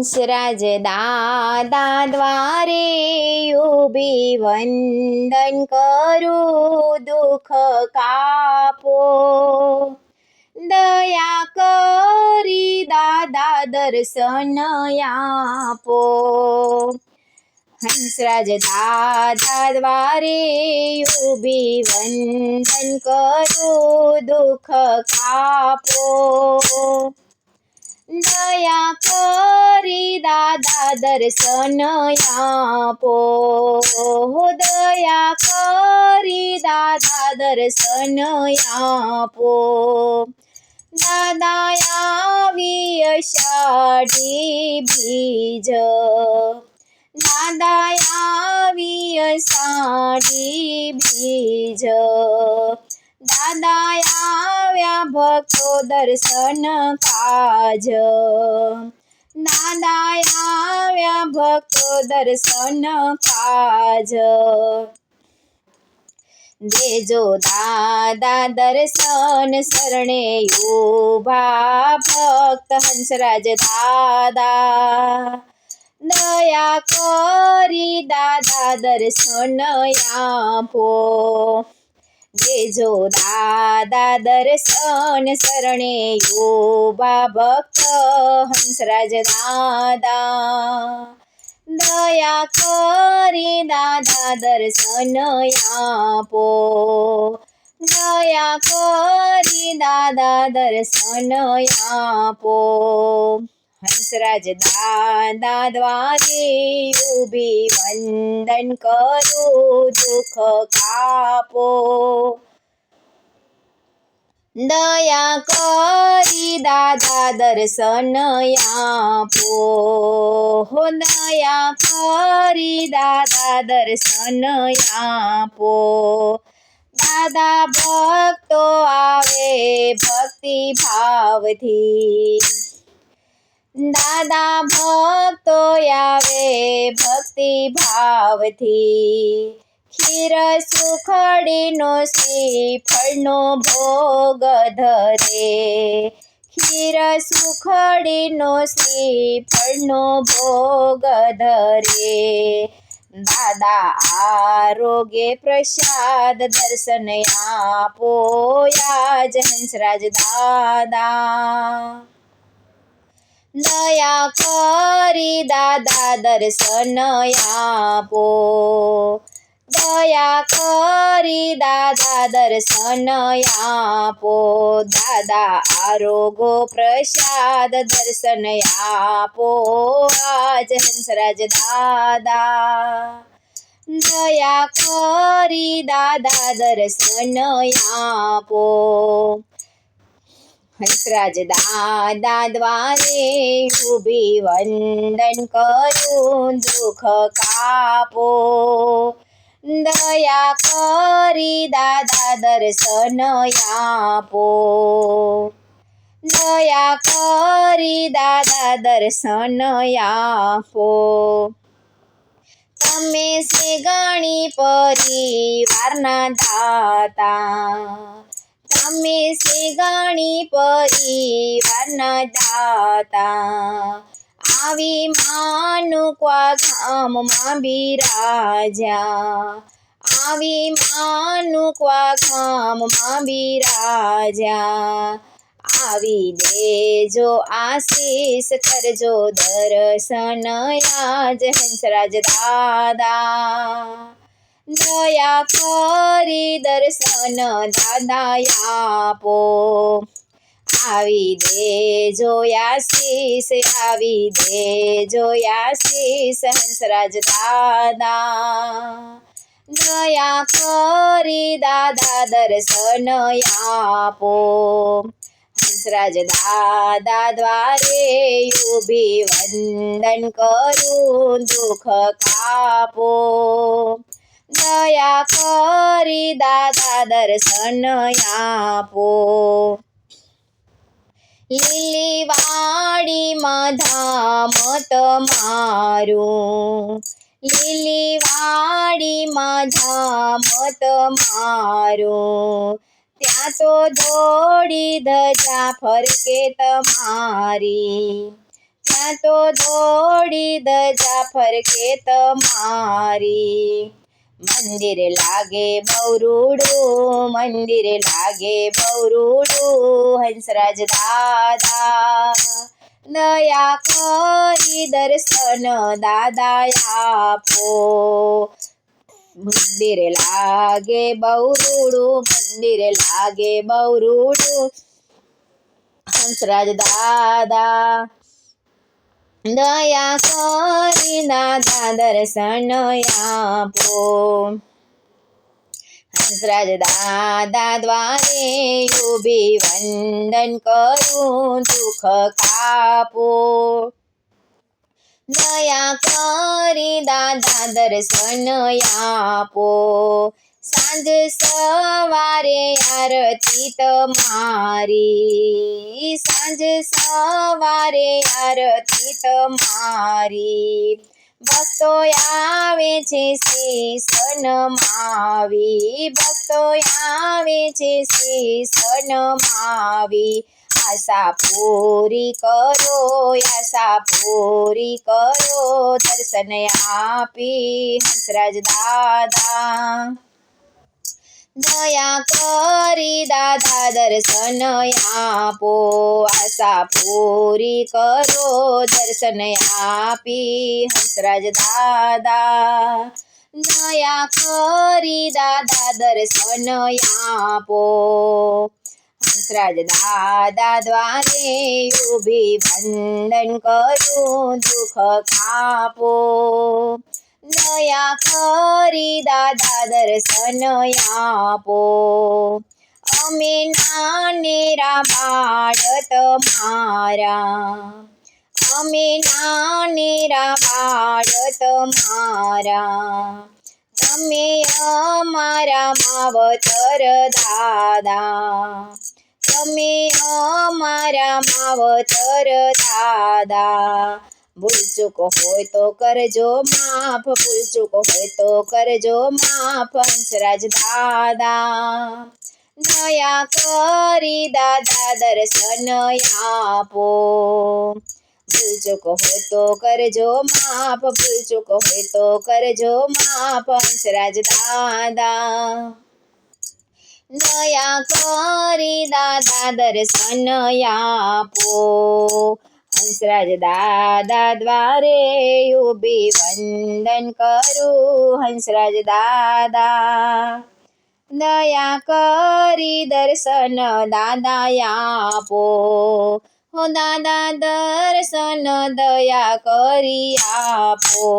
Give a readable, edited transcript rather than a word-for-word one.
હંસરાજ દાદા દ્વારે ઊભી વંદન કરું, દુઃખ કાપો દયા કરી દાદા દર્શન આપો। હંસરાજ દાદા દ્વારે ઊભી વંદન કરું, દુઃખ કાપો દયા કરી દાદા દર્શન આપો। દયા કરી દાદા દર્શન આપો। દાદા આવી અષાઢી બીજ, દાદા આવી અષાઢી બીજ, દાદા આવ્યા ભક્તો દર્શન કાજ, દાદા આવ્યા ભક્તો દર્શન કાજ। દેજો દાદા દર્શન શરણે ઊભા ભક્ત હંસરાજ દાદા, દયા કરી દાદા દર્શન આપો। દેજો દાદા દર્શન શરણે ઊભા ભક્ત હંસરાજ દાદા, દયા કરી દાદા દર્શન આપો। દયા કરી દાદા દર્શન આપો। હંસરાજ દાદા દ્વારે ઊભી વંદન કરું, દુઃખ કાપો દયા કરી દાદા દર્શન આપો। દયા કરી દાદા દર્શન આપો। દાદા ભક્તો આવે ભક્તિ ભાવથી, દાદા ભક્તો આવે ભક્તિ ભાવથી, ખીર સુખડીનો શ્રીફળનો ભોગ ધરે, ખીર સુખડીનો શ્રીફળનો ભોગ ધરે। દાદા આરોગ્ય પ્રસાદ દર્શન આપો, આજ હંસરાજ દાદા, દયા કરી દાદા દર્શન આપો। દયા કરી દાદા દર્શન આપો। દાદા આરોગ્ય પ્રસાદ દર્શન આપો, આજ હંસરાજ દાદા, દયા કરી દાદા દર્શન આપો। હંસરાજ દાદા દ્વારે ઊભી વંદન કરું, દુઃખ કાપો દયા કરી દાદા દર્શન આપો। દયા કરી દાદા દર્શન આપો। તમે છે ગણી પરિવારના દાતા, તમે છે ગણી પરિવારના દાતા, આવી માનુકવા ગામમાં બિરાજ્યા, આવી માનુકવા ગામમાં બિરાજ્યા। આવી દેજો આશીષ કરજો દર્શન આજ હંસરાજ દાદા, દયા કરી દર્શન દાદા આપો। આવી દેજો આશીષ, આવી દેજો આશીષ હંસરાજ દાદા, દયા કરી દાદા દર્શન આપો। હંસરાજ દાદા દ્વારે ઊભી વંદન કરું, દુઃખ કાપો દયા કરી દાદા દર્શન આપો। લીલી વાડીમાં ધામ તમારું, લીલી વાડીમાં ધામ તમારું, ત્યાં તો દોડી ધજા ફરકે તમારી, ત્યાં તો દોડી ધજા ફરકે તમારી. મંદિર લાગે બહુરૂડું, મંદિર લાગે બહુરૂડું, હંસરાજ દાદા દયા કરી દર્શન દાદા આપો. મંદિર લાગે બહુરૂડું, મંદિર લાગે બહુરૂડું, હંસરાજ દાદા દયા કરી દાદા દર્શન આપો. હંસરાજ દાદા દ્વારે ઊભી વંદન કરું, દુઃખ કાપો. દયા કરી દાદા દર્શન આપો. સાંજ સવારે આરતી તમારી, સાંજ સવારે આરતી તમારી. ભક્તો આવે છે શીશ નમાવી, ભક્તો આવે છે શીશ નમાવી. આશા પૂરી કરો, આશા પૂરી કરો, દર્શન આપી હંસરાજ દાદા દયા કરી દાદા દર્શન આપો. આશા પૂરી કરો, દર્શન આપી હંસરાજ દાદા દયા કરી દાદા દર્શન આપો. હંસરાજ દાદા દ્વારે ઊભી વંદન કરું, દુઃખ કાપો. દયા કરી દાદા દર્શન આપો. અમે નાનેરા બાળ તમારા, અમે નાનેરા બાળ તમારા. તમે અમારા માવતર દાદા, તમે અમારા માવતર દાદા. ભૂલચૂક હોય તો કરજો માફ, ભૂલચૂક હોય તો કરજો માફ હંસરાજ દાદા દયા કરી દાદા દર્શન આપો. ભૂલચૂક હોય તો કરજો માફ, ભૂલચૂક હોય તો કરજો માફ હંસરાજ દાદા દયા કરી દાદા દર્શન આપો. હંસરાજ દાદા દ્વારે ઊભી વંદન કરું, હંસરાજ દાદા દયા કરી દર્શન દાદા આપો. હો દાદા દર્શન દયા કરી આપો.